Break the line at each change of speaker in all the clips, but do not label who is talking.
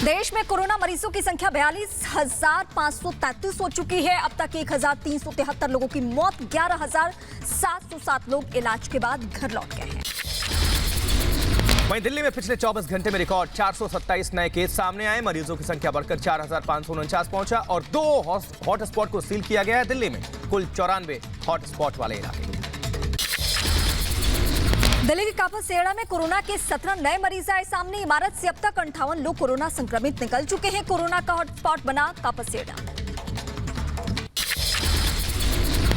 देश में कोरोना मरीजों की संख्या 42,533 हो चुकी है। अब तक 1,373 लोगों की मौत, 11,707 लोग इलाज के बाद घर लौट गए हैं।
वहीं दिल्ली में पिछले 24 घंटे में रिकॉर्ड 427 नए केस सामने आए। मरीजों की संख्या बढ़कर 4,549 पहुंचा और 2 हॉटस्पॉट को सील किया गया है। दिल्ली में कुल 94 हॉटस्पॉट वाले इलाके।
दिल्ली के कापासेड़ा में कोरोना के 17 नए मरीज आए सामने। इमारत से अब तक 58 लोग कोरोना संक्रमित निकल चुके हैं। कोरोना का हॉटस्पॉट बना कापासेड़ा।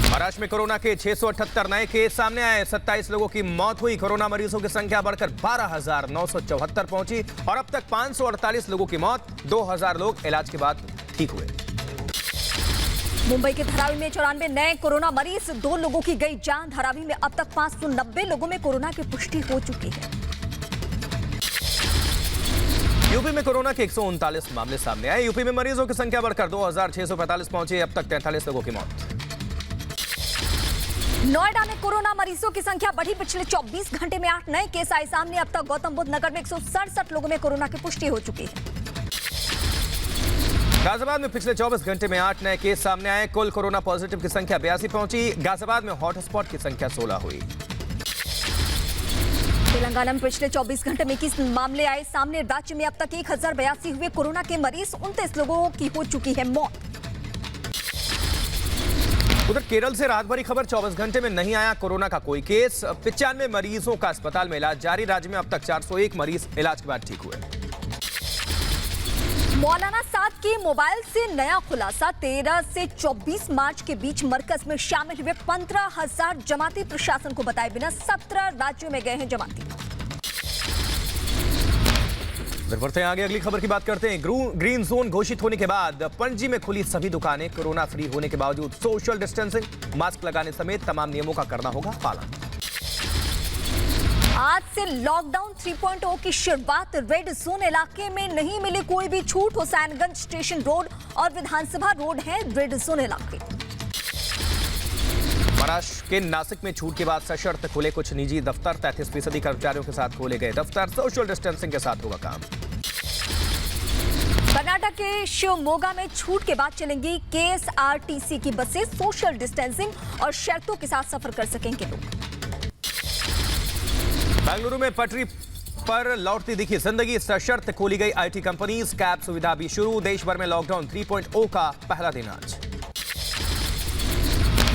महाराष्ट्र में कोरोना के 678 नए केस सामने आए। 27 लोगों की मौत हुई। कोरोना मरीजों की संख्या बढ़कर 12,974 पहुंची और अब तक 548 लोगों की मौत, 2,000 लोग इलाज के बाद ठीक हुए।
मुंबई के धारावी में 94 नए कोरोना मरीज, 2 लोगों की गई जान। धारावी में अब तक 590 लोगों में कोरोना की पुष्टि हो चुकी है।
यूपी में कोरोना के 139 मामले सामने आए। यूपी में मरीजों की संख्या बढ़कर 2,645 पहुंची। अब तक 43 लोगों की मौत।
नोएडा में कोरोना मरीजों की संख्या बढ़ी। पिछले 24 घंटे में 8 नए केस आए सामने। अब तक गौतम बुद्ध नगर में 167 लोगों में कोरोना की पुष्टि हो चुकी है।
गाजियाबाद में पिछले 24 घंटे में 8 नए केस सामने आए। कुल कोरोना पॉजिटिव की संख्या 82 पहुंची। गाजियाबाद में हॉटस्पॉट की संख्या 16 हुई।
तेलंगाना में पिछले 24 घंटे में 21 मामले आए सामने। राज्य में अब तक 1,082 हुए कोरोना के मरीज, 29 लोगों की हो चुकी है मौत।
उधर केरल से रात भरी खबर, 24 घंटे में नहीं आया कोरोना का कोई केस। 95 मरीजों का अस्पताल में इलाज जारी। राज्य में अब तक 401 मरीज इलाज के बाद ठीक हुए।
मौलाना साद के मोबाइल से नया खुलासा। 13 से 24 मार्च के बीच मरकज में शामिल हुए 15,000 जमाती प्रशासन को बताए बिना 17 राज्यों में गए हैं जमाती।
बढ़ते हैं आगे, अगली खबर की बात करते हैं। ग्रीन जोन घोषित होने के बाद पणजी में खुली सभी दुकानें। कोरोना फ्री होने के बावजूद सोशल डिस्टेंसिंग, मास्क लगाने समेत तमाम नियमों का करना होगा पालन।
आज से लॉकडाउन 3.0 की शुरुआत। रेड जोन इलाके में नहीं मिली कोई भी छूट। हुसैनगंज स्टेशन रोड और विधानसभा रोड है रेड जोन इलाके।
महाराष्ट्र के नासिक में छूट के बाद सशर्त खुले कुछ निजी दफ्तर। 33% कर्मचारियों के साथ खोले गए दफ्तर। सोशल डिस्टेंसिंग के साथ होगा काम।
कर्नाटक के शिवमोगा में छूट के बाद चलेंगी KSRTC की बसें। सोशल डिस्टेंसिंग और शर्तों के साथ सफर कर सकेंगे लोग।
बेंगलुरु में पटरी पर लौटती दिखी जिंदगी। सशर्त खोली गई IT कंपनीज। कैब सुविधा भी शुरू। देश भर में लॉकडाउन 3.0 का पहला दिन आज।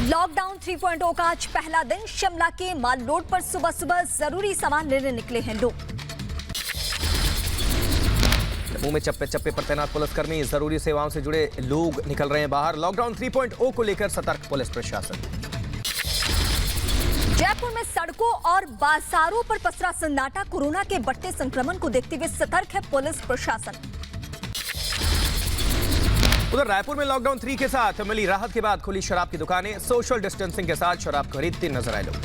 लॉकडाउन 3.0 का आज पहला दिन। शिमला के माल रोड पर सुबह सुबह जरूरी सामान लेने निकले हैं लोग।
मुंह में चप्पे चप्पे पर तैनात पुलिसकर्मी। जरूरी सेवाओं से जुड़े लोग निकल रहे हैं बाहर। लॉकडाउन 3.0 को लेकर सतर्क पुलिस प्रशासन।
जयपुर में सड़कों और बाजारों पर पसरा सन्नाटा। कोरोना के बढ़ते संक्रमण को देखते हुए सतर्क है पुलिस प्रशासन।
उधर रायपुर में लॉकडाउन 3 के साथ मिली राहत के बाद खुली शराब की दुकानें। सोशल डिस्टेंसिंग के साथ शराब खरीदते नजर आए लोग।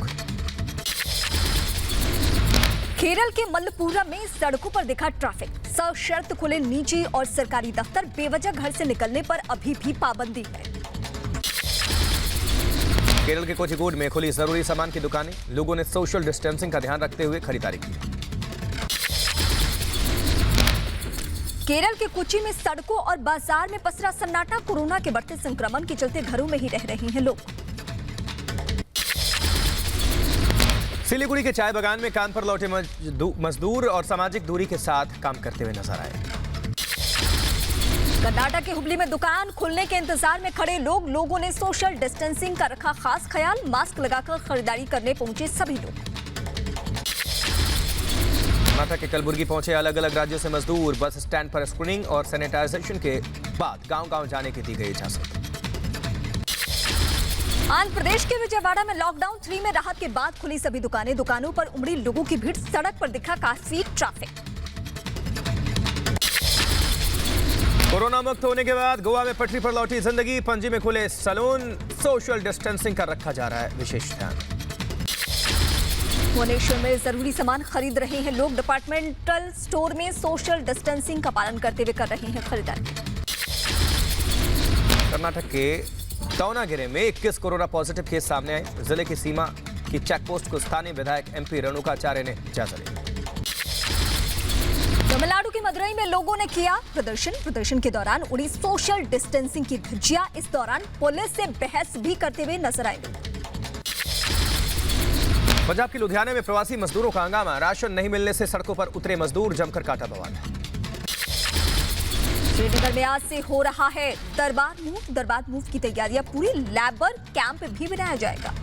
केरल के मल्लपुरम में सड़कों पर दिखा ट्रैफिक। सशर्त खुले निजी और सरकारी दफ्तर। बेवजह घर से निकलने पर अभी भी पाबंदी है।
केरल के कोझिकोड में खुली जरूरी सामान की दुकानें। लोगों ने सोशल डिस्टेंसिंग का ध्यान रखते हुए खरीदारी की।
केरल के कोच्चि में सड़कों और बाजार में पसरा सन्नाटा। कोरोना के बढ़ते संक्रमण के चलते घरों में ही रह रहे हैं लोग।
सिलीगुड़ी के चाय बागान में काम पर लौटे मजदूर और सामाजिक दूरी के साथ काम करते हुए नजर आए।
कर्नाटक के हुबली में दुकान खुलने के इंतजार में खड़े लोग। लोगों ने सोशल डिस्टेंसिंग का रखा खास ख्याल। मास्क लगाकर खरीदारी करने पहुंचे सभी लोग।
कर्नाटक के कलबुर्गी पहुंचे अलग अलग राज्यों से मजदूर। बस स्टैंड पर स्क्रीनिंग और सैनिटाइजेशन के बाद गांव-गांव जाने की दी गई इजाजत।
आंध्र प्रदेश के विजयवाड़ा में लॉकडाउन 3 में राहत के बाद खुली सभी दुकानें। दुकानों पर उमड़ी लोगों की भीड़। सड़क पर दिखा काफी ट्रैफिक।
कोरोना मुक्त होने के बाद गोवा में पटरी पर लौटी जिंदगी। पणजी में खुले सैलून। सोशल डिस्टेंसिंग का रखा जा रहा है विशेष ध्यान।
भुवनेश्वर में जरूरी सामान खरीद रहे हैं लोग। डिपार्टमेंटल स्टोर में सोशल डिस्टेंसिंग का पालन करते हुए कर रहे हैं खरीदारी।
कर्नाटक के दावनागिरी में 21 कोरोना पॉजिटिव केस सामने आए। जिले की सीमा की चेकपोस्ट को स्थानीय विधायक MP रेणुकाचार्य ने जायजा लिया।
तमिलनाडु की मदुरई में लोगों ने किया प्रदर्शन के दौरान उड़ी सोशल डिस्टेंसिंग की धज्जियां। इस दौरान पुलिस से बहस भी करते हुए नजर आए लोग।
पंजाब के लुधियाने में प्रवासी मजदूरों का हंगामा। राशन नहीं मिलने से सड़कों पर उतरे मजदूर, जमकर काटा बवाल।
श्रीनगर में आज से हो रहा है दरबार मूव की तैयारियां पूरी। लेबर कैंप भी बनाया जाएगा।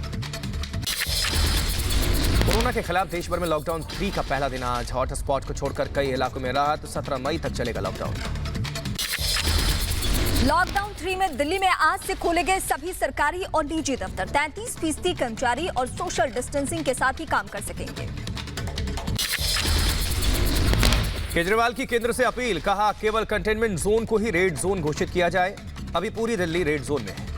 कोरोना के खिलाफ देश भर में लॉकडाउन 3 का पहला दिन आज। हॉटस्पॉट को छोड़कर कई इलाकों में राहत। 17 मई तक चलेगा लॉकडाउन।
लॉकडाउन 3 में दिल्ली में आज से खोले गए सभी सरकारी और निजी दफ्तर। 33% कर्मचारी और सोशल डिस्टेंसिंग के साथ ही काम कर सकेंगे।
केजरीवाल की केंद्र से अपील। कहा केवल कंटेनमेंट जोन को ही रेड जोन घोषित किया जाए। अभी पूरी दिल्ली रेड जोन में है।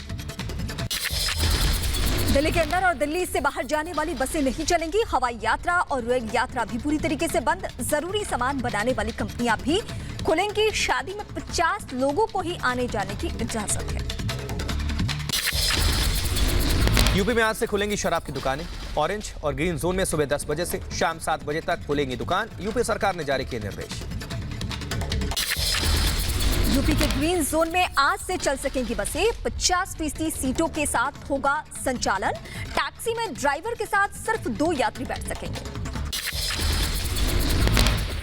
दिल्ली के अंदर और दिल्ली से बाहर जाने वाली बसें नहीं चलेंगी। हवाई यात्रा और रेल यात्रा भी पूरी तरीके से बंद। जरूरी सामान बनाने वाली कंपनियां भी खुलेंगी। शादी में 50 लोगों को ही आने जाने की इजाजत है।
यूपी में आज से खुलेंगी शराब की दुकानें। ऑरेंज और ग्रीन जोन में सुबह 10 बजे से शाम 7 बजे तक खुलेंगी दुकान। यूपी सरकार ने जारी किए निर्देश।
यूपी के ग्रीन जोन में आज से चल सकेंगी बसें। 50% सीटों के साथ होगा संचालन। टैक्सी में ड्राइवर के साथ सिर्फ 2 यात्री बैठ सकेंगे।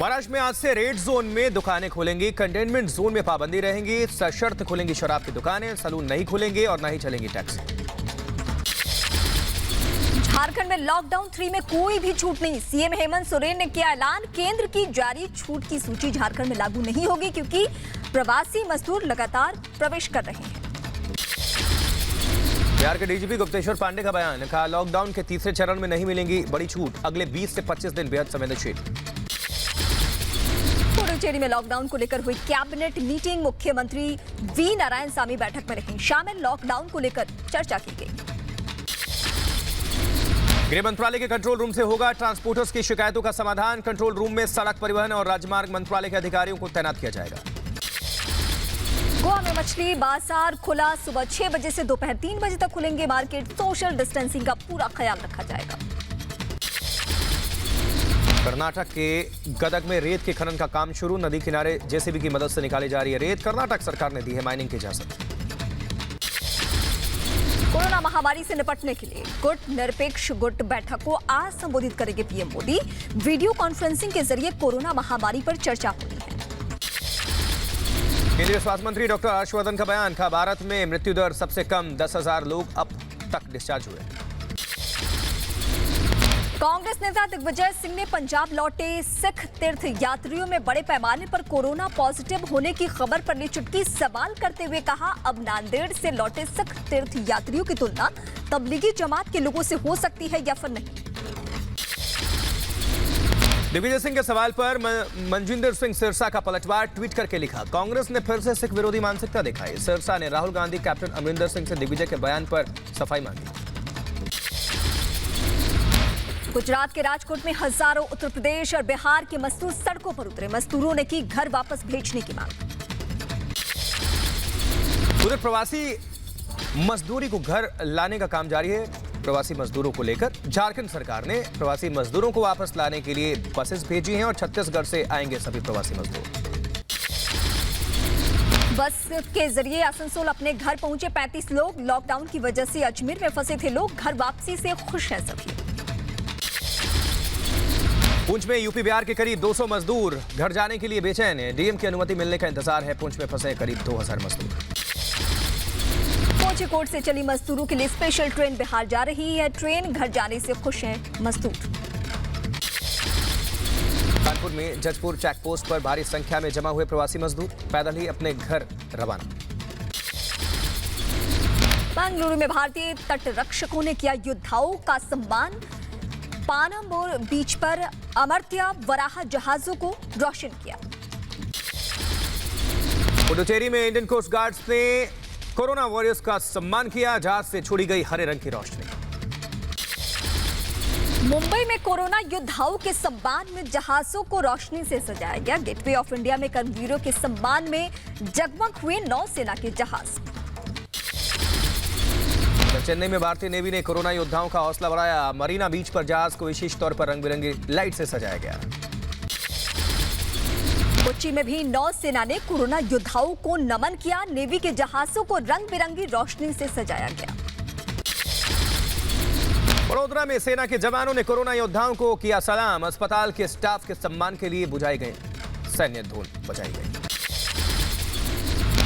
महाराष्ट्र में आज से रेड जोन में दुकानें खुलेंगी। कंटेनमेंट जोन में पाबंदी रहेंगी। सशर्त खुलेंगी शराब की दुकानें। सलून नहीं खुलेंगे और न ही चलेंगी टैक्सी।
झारखंड में लॉकडाउन 3 में कोई भी छूट नहीं। सीएम हेमंत सोरेन ने किया ऐलान। केंद्र की जारी छूट की सूची झारखंड में लागू नहीं होगी क्योंकि प्रवासी मजदूर लगातार प्रवेश कर रहे हैं।
बिहार के डीजीपी गुप्तेश्वर पांडे का बयान। कहा लॉकडाउन के तीसरे चरण में नहीं मिलेंगी बड़ी छूट। अगले 20 से 25 दिन बेहद संवेदनशील।
पुडुचेरी में लॉकडाउन को लेकर हुई कैबिनेट मीटिंग। मुख्यमंत्री वी नारायणसामी बैठक में रहे। शामिल लॉकडाउन को लेकर चर्चा की गई।
गृह मंत्रालय के कंट्रोल रूम से होगा ट्रांसपोर्टर्स की शिकायतों का समाधान। कंट्रोल रूम में सड़क परिवहन और राजमार्ग मंत्रालय के अधिकारियों को तैनात किया जाएगा।
गोवा में मछली बाजार खुला। सुबह 6 बजे से दोपहर 3 बजे तक खुलेंगे मार्केट। सोशल डिस्टेंसिंग का पूरा ख्याल रखा जाएगा।
कर्नाटक के गदग में रेत के खनन का काम शुरू। नदी किनारे जेसीबी की मदद से निकाली जा रही है रेत। कर्नाटक सरकार ने दी है माइनिंग की इजाजत।
कोरोना महामारी से निपटने के लिए गुट निरपेक्ष गुट बैठक को आज संबोधित करेंगे पीएम मोदी। वीडियो कॉन्फ्रेंसिंग के जरिए कोरोना महामारी पर चर्चा होनी है।
केंद्रीय स्वास्थ्य मंत्री डॉक्टर हर्षवर्धन का बयान। कहा भारत में मृत्यु दर सबसे कम। 10,000 लोग अब तक डिस्चार्ज हुए।
कांग्रेस नेता दिग्विजय सिंह ने पंजाब लौटे सिख तीर्थ यात्रियों में बड़े पैमाने पर कोरोना पॉजिटिव होने की खबर पर ली चुटकी। सवाल करते हुए कहा अब नांदेड़ से लौटे सिख तीर्थ यात्रियों की तुलना तबलीगी जमात के लोगों से हो सकती है या फिर नहीं।
दिग्विजय सिंह के सवाल पर मनजिंदर सिंह सिरसा का पलटवार। ट्वीट करके लिखा कांग्रेस ने फिर से सिख विरोधी मानसिकता दिखाई। सिरसा ने राहुल गांधी, कैप्टन अमरिंदर सिंह से दिग्विजय के बयान पर सफाई मांगी। गुजरात के राजकोट में हजारों उत्तर प्रदेश और बिहार के मजदूर सड़कों पर उतरे। मजदूरों ने की घर वापस भेजने की मांग। उधर प्रवासी मजदूरी को घर लाने का काम जारी है। प्रवासी मजदूरों को लेकर झारखंड सरकार ने प्रवासी मजदूरों को वापस लाने के लिए बसेस भेजी हैं और छत्तीसगढ़ से आएंगे सभी प्रवासी मजदूर।
बस के जरिए आसनसोल अपने घर पहुंचे 35 लोग। लॉकडाउन की वजह से अजमेर में फंसे थे लोग। घर वापसी से खुश हैं सभी।
पुंछ में यूपी बिहार के करीब 200 मजदूर घर जाने के लिए बेचैन हैं। डीएम की अनुमति मिलने का इंतजार है। पुंछ में फंसे करीब 2000 मजदूर।
कोझिकोड से चली मजदूरों के लिए स्पेशल ट्रेन बिहार जा रही है। ट्रेन घर जाने से खुश हैं मजदूर।
कानपुर में जजपुर चेकपोस्ट पर भारी संख्या में जमा हुए प्रवासी मजदूर पैदल ही अपने घर रवाना।
बेंगलुरु में भारतीय तटरक्षकों ने किया योद्धाओं का सम्मान। पानामोर बीच पर अमर्त्य वराह जहाजों को रोशन किया।
पुडुचेरी में इंडियन कोस्ट गार्ड्स ने कोरोना वॉरियर्स का सम्मान किया। जहाज से छोड़ी गई हरे रंग की रोशनी।
मुंबई में कोरोना योद्धाओं के सम्मान में जहाजों को रोशनी से सजाया गया। गेटवे ऑफ इंडिया में कर्मवीरों के सम्मान में जगमग हुए नौसेना के जहाज।
चेन्नई में भारतीय नेवी ने कोरोना योद्धाओं का हौसला बढ़ाया। मरीना बीच पर जहाज को विशेष तौर पर रंग बिरंगी लाइट से सजाया गया।
कोच्चि में भी नौसेना ने कोरोना योद्धाओं को नमन किया। नेवी के जहाजों को रंग बिरंगी रोशनी से सजाया गया।
वडोदरा में सेना के जवानों ने कोरोना योद्धाओं को किया सलाम। अस्पताल के स्टाफ के सम्मान के लिए बुझाई गई सैन्य धून बजाई गई।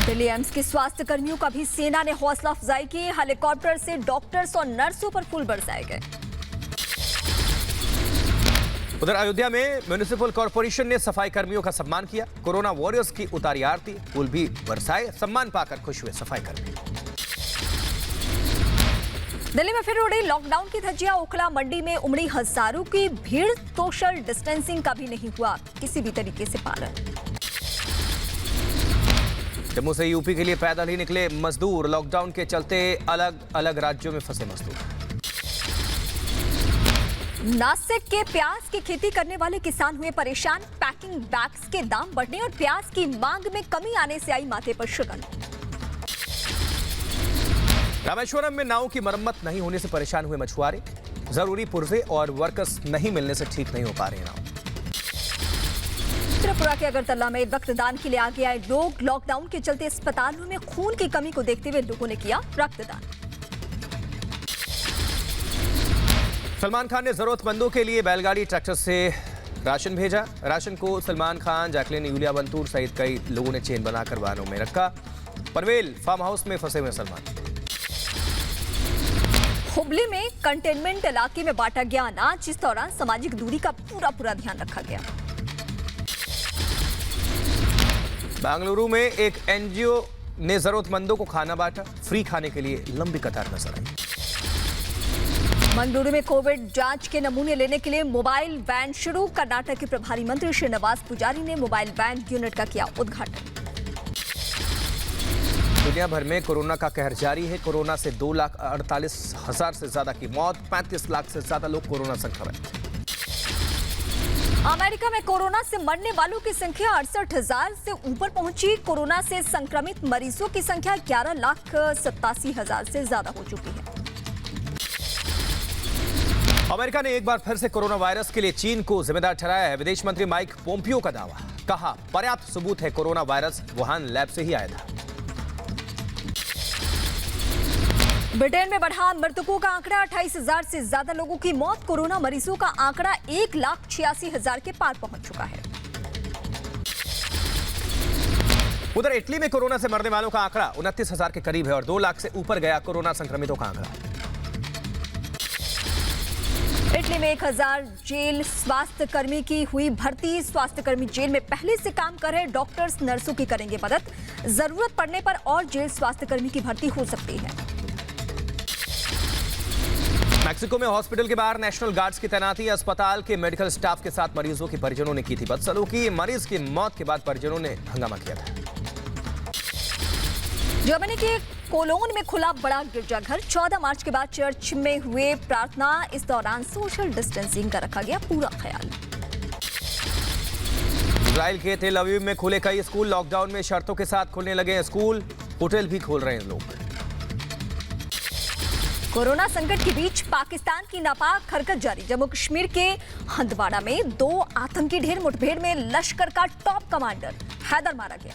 दिल्ली एम्स के स्वास्थ्य कर्मियों का भी सेना ने हौसला अफजाई की। हेलीकॉप्टर से डॉक्टर्स और नर्सों पर फूल बरसाए गए।
उधर अयोध्या में म्युनिसिपल कॉर्पोरेशन ने सफाई कर्मियों का सम्मान किया। कोरोना वॉरियर्स की उतारी आरती, फूल भी बरसाए। सम्मान पाकर खुश हुए सफाई कर्मी।
दिल्ली में फिर उड़ी लॉकडाउन की धज्जियां। ओखला मंडी में उमड़ी हजारों की भीड़। सोशल डिस्टेंसिंग का भी नहीं हुआ किसी भी तरीके से पालन।
जम्मू से यूपी के लिए पैदल ही निकले मजदूर। लॉकडाउन के चलते अलग अलग राज्यों में फंसे मजदूर।
नासिक के प्याज की खेती करने वाले किसान हुए परेशान। पैकिंग बैग्स के दाम बढ़ने और प्याज की मांग में कमी आने से आई माथे पर शिकन।
रामेश्वरम में नाव की मरम्मत नहीं होने से परेशान हुए मछुआरे। जरूरी पुर्जे और वर्कर्स नहीं मिलने से ठीक नहीं हो पा रहे नाव।
त्रिपुरा के अगरतला में रक्तदान के लिए आगे आए लोग। लॉकडाउन के चलते अस्पतालों में खून की कमी को देखते हुए लोगों ने किया रक्तदान।
सलमान खान ने जरूरतमंदों के लिए बैलगाड़ी ट्रैक्टर से राशन भेजा। राशन को सलमान खान, जैकलिन, यूलिया बंतूर सहित कई लोगों ने चेन बनाकर वाहनों में रखा। पनवेल फार्म हाउस में फंसे हुए सलमान।
हुबली में कंटेनमेंट इलाके में बांटा गया अनाज। इस दौरान सामाजिक दूरी का पूरा ध्यान रखा गया।
बेंगलुरु में एक एनजीओ ने जरूरतमंदों को खाना बांटा। फ्री खाने के लिए लंबी कतार नजर आई।
मंगलुरु में कोविड जांच के नमूने लेने के लिए मोबाइल वैन शुरू। कर्नाटक के प्रभारी मंत्री श्रीनिवास पुजारी ने मोबाइल वैन यूनिट का किया उद्घाटन।
दुनिया भर में कोरोना का कहर जारी है। कोरोना से 2,48,000 से ज्यादा की मौत। 35 लाख से ज्यादा लोग कोरोना संक्रमित।
अमेरिका में कोरोना से मरने वालों की संख्या 68,000 से ऊपर पहुंची। कोरोना से संक्रमित मरीजों की संख्या 11,87,000 से ज्यादा हो चुकी है।
अमेरिका ने एक बार फिर से कोरोना वायरस के लिए चीन को जिम्मेदार ठहराया है। विदेश मंत्री माइक पोम्पियो का दावा। कहा, पर्याप्त सबूत है कोरोना वायरस वुहान लैब से ही आया था।
ब्रिटेन में बढ़ा मृतकों का आंकड़ा। 28,000 से ज्यादा लोगों की मौत। कोरोना मरीजों का आंकड़ा 1,86,000 के पार पहुंच चुका है।
उधर इटली में कोरोना से मरने वालों का आंकड़ा 29,000 के करीब है और 2 लाख से ऊपर गया कोरोना संक्रमितों का आंकड़ा।
इटली में 1,000 जेल स्वास्थ्य कर्मी की हुई भर्ती। स्वास्थ्य कर्मी जेल में पहले से काम कर रहे डॉक्टर्स, नर्सों की करेंगे मदद। जरूरत पड़ने पर और जेल स्वास्थ्य कर्मी की भर्ती हो सकती है।
मैक्सिको में हॉस्पिटल के बाहर नेशनल गार्ड्स की तैनाती। अस्पताल के मेडिकल स्टाफ के साथ मरीजों के परिजनों ने की थी बदसलूकी। मरीज की मौत के बाद परिजनों ने हंगामा किया था।
जर्मनी के कोलोन में खुला बड़ा गिरजाघर। 14 मार्च के बाद चर्च में हुए प्रार्थना। इस दौरान सोशल डिस्टेंसिंग का रखा गया पूरा ख्याल।
इजराइल के तेल अवीव में खुले कई स्कूल। लॉकडाउन में शर्तों के साथ खुलने लगे स्कूल। होटल भी खोल रहे हैं लोग।
कोरोना संकट के बीच पाकिस्तान की नापाक हरकत जारी। जम्मू कश्मीर के हंदवाड़ा में 2 आतंकी ढेर मुठभेड़ में लश्कर का टॉप कमांडर हैदर मारा गया।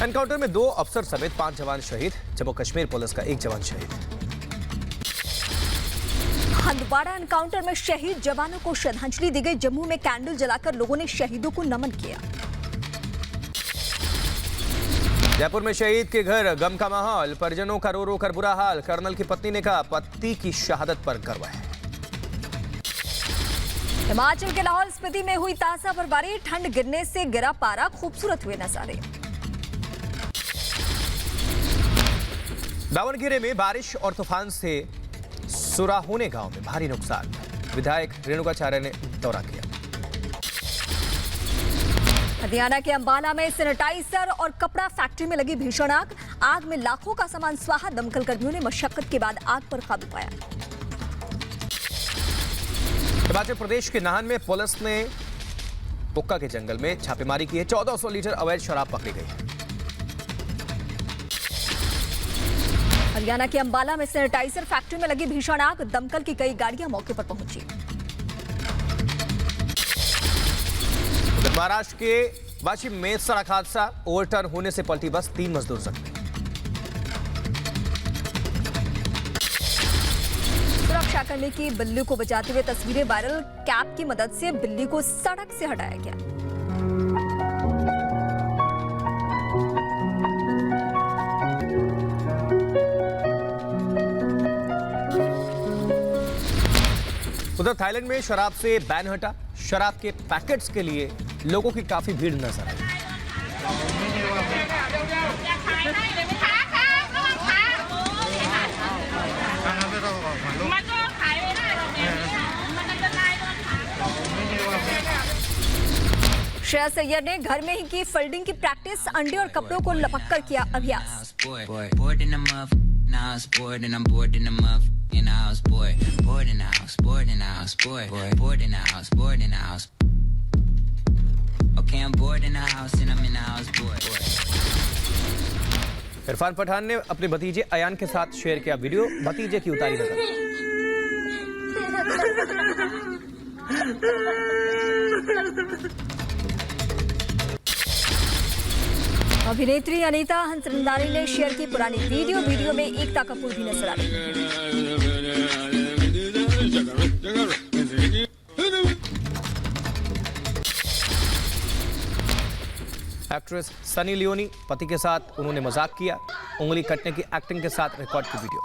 एनकाउंटर में 2 अफसर समेत 5 जवान शहीद। जम्मू कश्मीर पुलिस का 1 जवान शहीद।
हंदवाड़ा एनकाउंटर में शहीद जवानों को श्रद्धांजलि दी गई। जम्मू में कैंडल जलाकर लोगों ने शहीदों को नमन किया।
जयपुर में शहीद के घर गम का माहौल। परिजनों का रो रो कर बुरा हाल। कर्नल की पत्नी ने कहा, पति की शहादत पर गर्व है।
हिमाचल के लाहौल स्पीति में हुई ताजा बर्फबारी। ठंड गिरने से गिरा पारा। खूबसूरत हुए नजारे।
दावणगेरे में बारिश और तूफान से सुराहोने गांव में भारी नुकसान। विधायक रेणुकाचार्य ने दौरा किया।
हरियाणा के अंबाला में सैनिटाइजर और कपड़ा फैक्ट्री में लगी भीषण आग। आग में लाखों का सामान स्वाहा। दमकल कर्मियों ने मशक्कत के बाद आग पर काबू पाया।
हिमाचल प्रदेश के नाहन में पुलिस ने पुक्का के जंगल में छापेमारी की है। 1400 लीटर अवैध शराब पकड़ी गई है।
हरियाणा के अंबाला में सैनिटाइजर फैक्ट्री में लगी भीषण आग। दमकल की कई गाड़ियां मौके पर पहुंची।
महाराष्ट्र के वाशिम में सड़क हादसा, ओवरटर्न होने से पलटी बस, 3 मजदूर जख्मी।
सुरक्षा कर्मी की बिल्ली को बचाते हुए तस्वीरें वायरल, कैप की मदद से बिल्ली को सड़क से हटाया गया।
उधर थाईलैंड में शराब से बैन हटा, शराब के पैकेट्स के लिए लोगों की काफी भीड़ नजर आई।
श्रेयस अय्यर ने घर में ही की फोल्डिंग की प्रैक्टिस, अंडे और कपड़ों को लपक कर किया अभ्यास।
In the house, boy. Bored in the house, bored in the house, boy. Bored in the house, bored in the house. Okay, I'm bored in the house and I'm in the house, boy.
Irfan Pathan ने अपने भतीजे अयान के साथ share किया video, भतीजे की उतारी नजर।
अभिनेत्री अनीता हंसरंदानी ने शेयर की पुरानी वीडियो में एकता कपूर भी नजर आ रही है।
एक्ट्रेस सनी लियोनी, पति के साथ उन्होंने मजाक किया, उंगली कटने की एक्टिंग के साथ रिकॉर्ड की वीडियो।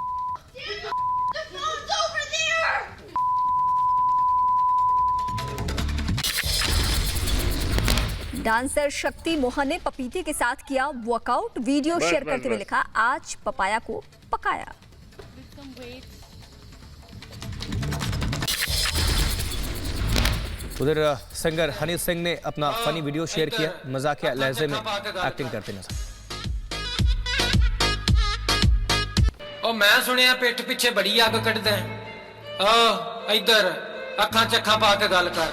डांसर शक्ति मोहन ने पपीते के साथ किया वर्कआउट, वीडियो शेयर करते हुए लिखा, आज पपाया को पकाया।
उधर सिंगर हनी सिंह ने अपना फनी वीडियो शेयर किया, मजाकिया लहजे में एक्टिंग करते नजर।
ओ मैं सुनिया पिठ पिछे बड़ी अग कटदा है, इधर अखां च अखां पा के गल कर।